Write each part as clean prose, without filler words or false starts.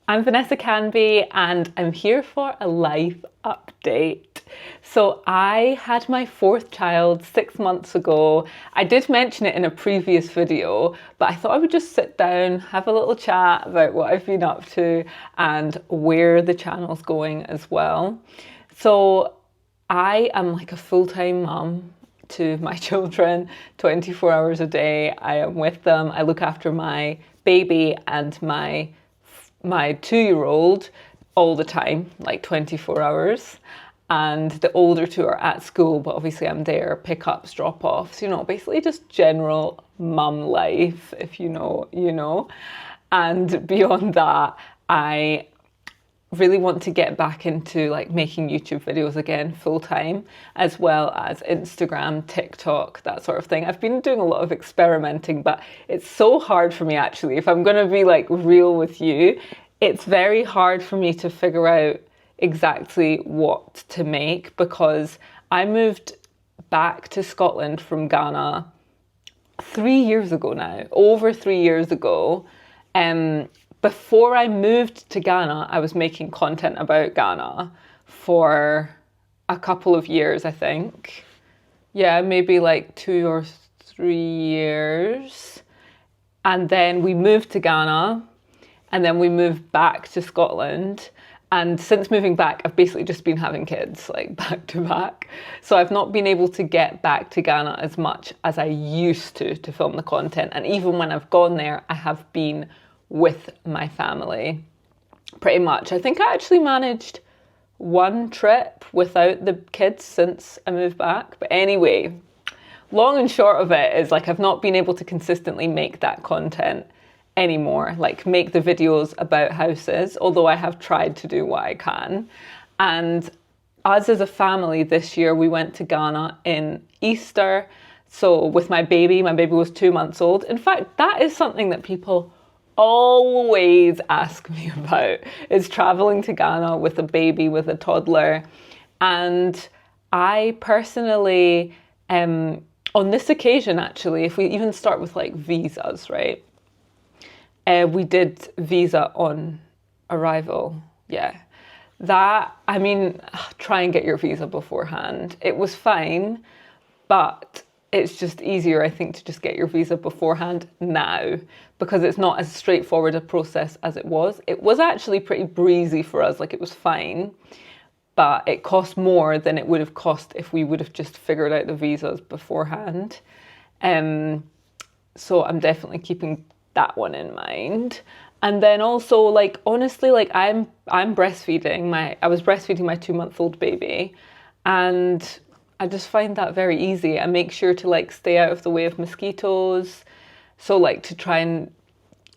I'm Vanessa Canby and I'm here for a life update. So I had my fourth child 6 months ago. I did mention it in a previous video, but I thought I would just sit down, have a little chat about what I've been up to and where the channel's going as well. So I am like a full-time mum to my children 24 hours a day. I am with them. I look after my baby and my 2-year-old all the time, like 24 hours. And the older two are at school, but obviously I'm there, pickups, drop-offs, basically just general mum life, if you know, you know. And beyond that, I really want to get back into like making YouTube videos again full time, as well as Instagram, TikTok, that sort of thing. I've been doing a lot of experimenting, but it's so hard for me actually. If I'm going to be like real with you, it's very hard for me to figure out exactly what to make, because I moved back to Scotland from Ghana 3 years ago now, over 3 years ago. Before I moved to Ghana, I was making content about Ghana for a couple of years, I think. Yeah, maybe like 2 or 3 years. And then we moved to Ghana, and then we moved back to Scotland. And since moving back, I've basically just been having kids, like back to back. So I've not been able to get back to Ghana as much as I used to film the content. And even when I've gone there, I have been with my family, pretty much. I think I actually managed one trip without the kids since I moved back. But anyway, long and short of it is like I've not been able to consistently make that content anymore, like make the videos about houses, although I have tried to do what I can. And us as a family this year, we went to Ghana in Easter. So with my baby was 2 months old. In fact, that is something that people always ask me about, is traveling to Ghana with a baby, with a toddler. And I personally, on this occasion actually, if we even start with like visas, right? We did visa on arrival, yeah. Try and get your visa beforehand. It was fine, but it's just easier, I think, to just get your visa beforehand now, because it's not as straightforward a process as it was. It was actually pretty breezy for us, like it was fine, but it cost more than it would have cost if we would have just figured out the visas beforehand. So I'm definitely keeping that one in mind. And then also, like, honestly, like I was breastfeeding my 2-month-old baby, and I just find that very easy. I make sure to like stay out of the way of mosquitoes. So like to try and,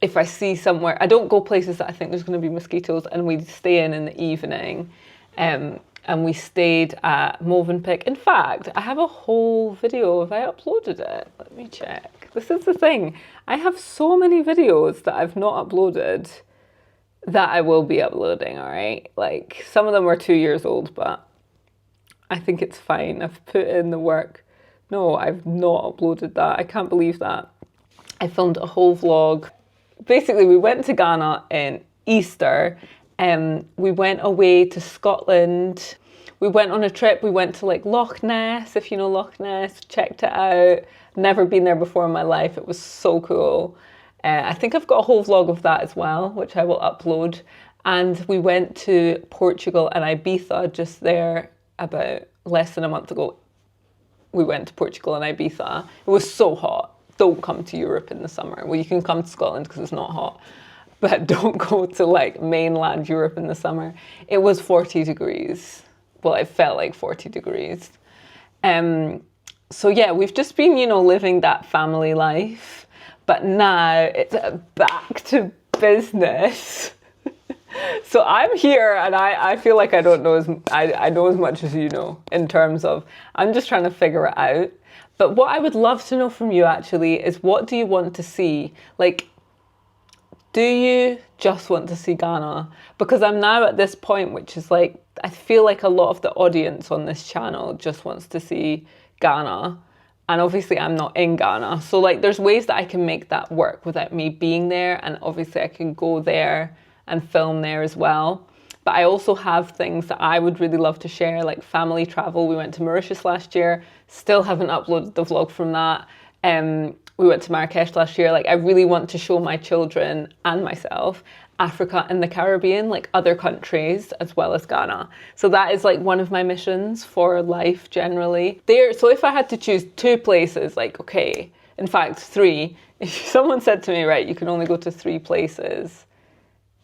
if I see somewhere, I don't go places that I think there's going to be mosquitoes, and we stay in the evening. And we stayed at Movenpick. In fact, I have a whole video. Have I uploaded it? Let me check. This is the thing. I have so many videos that I've not uploaded that I will be uploading, all right? Like, some of them are 2 years old, but I think it's fine. I've put in the work. No, I've not uploaded that. I can't believe that. I filmed a whole vlog. Basically, we went to Ghana in Easter. We went away to Scotland. We went on a trip. We went to like Loch Ness, if you know Loch Ness. Checked it out. Never been there before in my life. It was so cool. I think I've got a whole vlog of that as well, which I will upload. And we went to Portugal and Ibiza just there about less than a month ago. We went to Portugal and Ibiza. It was so hot. Don't come to Europe in the summer. Well, you can come to Scotland because it's not hot, but don't go to like mainland Europe in the summer. It was 40 degrees. Well, it felt like 40 degrees. So yeah, we've just been, living that family life, but now it's back to business. So I'm here, and I feel like I don't know I know as much as you know, in terms of I'm just trying to figure it out. But what I would love to know from you actually is, what do you want to see? Like, do you just want to see Ghana? Because I'm now at this point, which is like, I feel like a lot of the audience on this channel just wants to see Ghana. And obviously I'm not in Ghana. So like, there's ways that I can make that work without me being there. And obviously I can go there and film there as well. But I also have things that I would really love to share, like family travel. We went to Mauritius last year, still haven't uploaded the vlog from that. We went to Marrakesh last year. Like, I really want to show my children and myself Africa and the Caribbean, like other countries as well as Ghana. So that is like one of my missions for life generally. So if I had to choose 2 places, like, okay, in fact 3, if someone said to me, right, you can only go to 3 places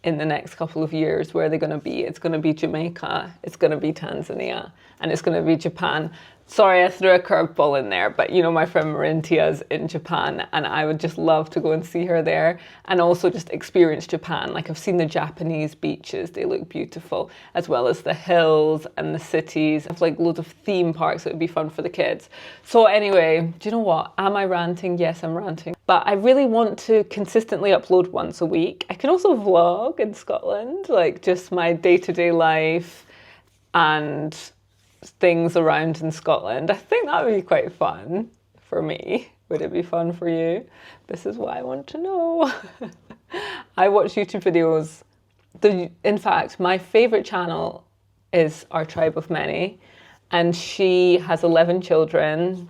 in the next couple of years, where are they going to be? It's going to be Jamaica, it's going to be Tanzania, and it's going to be Japan. Sorry, I threw a curveball in there, but you know, my friend Marintia's in Japan, and I would just love to go and see her there and also just experience Japan. Like, I've seen the Japanese beaches, they look beautiful, as well as the hills and the cities. I have like loads of theme parks that would be fun for the kids. So anyway, do you know what? Am I ranting? Yes, I'm ranting. But I really want to consistently upload once a week. I can also vlog in Scotland, like just my day-to-day life and things around in Scotland. I think that would be quite fun for me. Would it be fun for you? This is what I want to know. I watch YouTube videos. In fact, my favorite channel is Our Tribe of Many, and she has 11 children,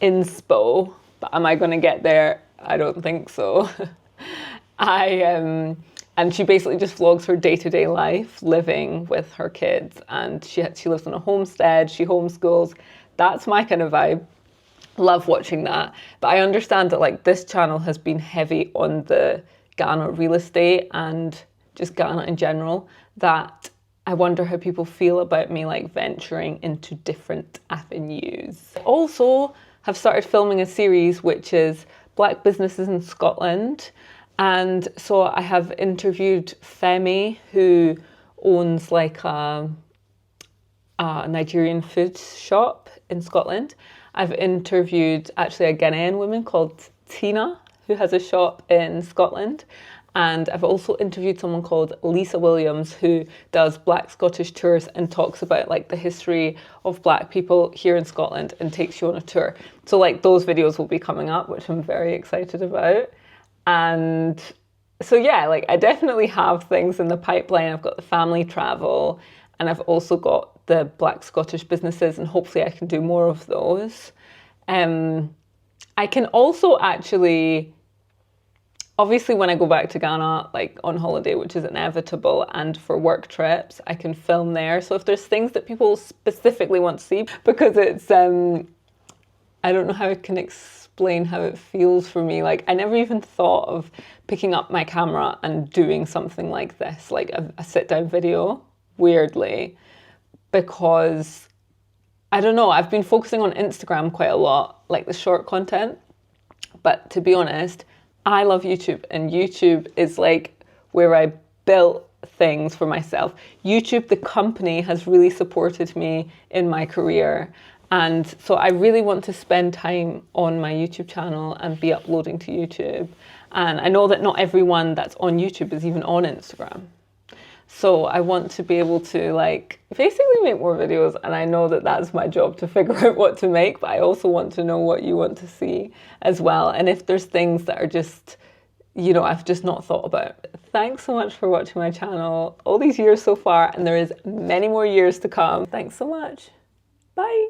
inspo. But am I going to get there? I don't think so. And she basically just vlogs her day-to-day life living with her kids, and she lives on a homestead, she homeschools. That's my kind of vibe. Love watching that. But I understand that like this channel has been heavy on the Ghana real estate and just Ghana in general, that I wonder how people feel about me like venturing into different avenues. I also have started filming a series which is Black Businesses in Scotland. And so I have interviewed Femi, who owns like a Nigerian food shop in Scotland. I've interviewed actually a Ghanaian woman called Tina, who has a shop in Scotland. And I've also interviewed someone called Lisa Williams, who does Black Scottish tours and talks about like the history of Black people here in Scotland and takes you on a tour. So like those videos will be coming up, which I'm very excited about. And so yeah, like I definitely have things in the pipeline. I've got the family travel, and I've also got the Black Scottish businesses, and hopefully I can do more of those. I can also actually, obviously when I go back to Ghana, like on holiday, which is inevitable, and for work trips, I can film there. So if there's things that people specifically want to see, because it's, I don't know how I can explain how it feels for me. Like I never even thought of picking up my camera and doing something like this, like a sit down video, weirdly, because I don't know, I've been focusing on Instagram quite a lot, like the short content. But to be honest, I love YouTube, and YouTube is like where I built things for myself. YouTube, the company, has really supported me in my career. And so I really want to spend time on my YouTube channel and be uploading to YouTube. And I know that not everyone that's on YouTube is even on Instagram. So I want to be able to like basically make more videos, and I know that that's my job to figure out what to make, but I also want to know what you want to see as well. And if there's things that are just, you know, I've just not thought about. Thanks so much for watching my channel all these years so far, and there is many more years to come. Thanks so much. Bye.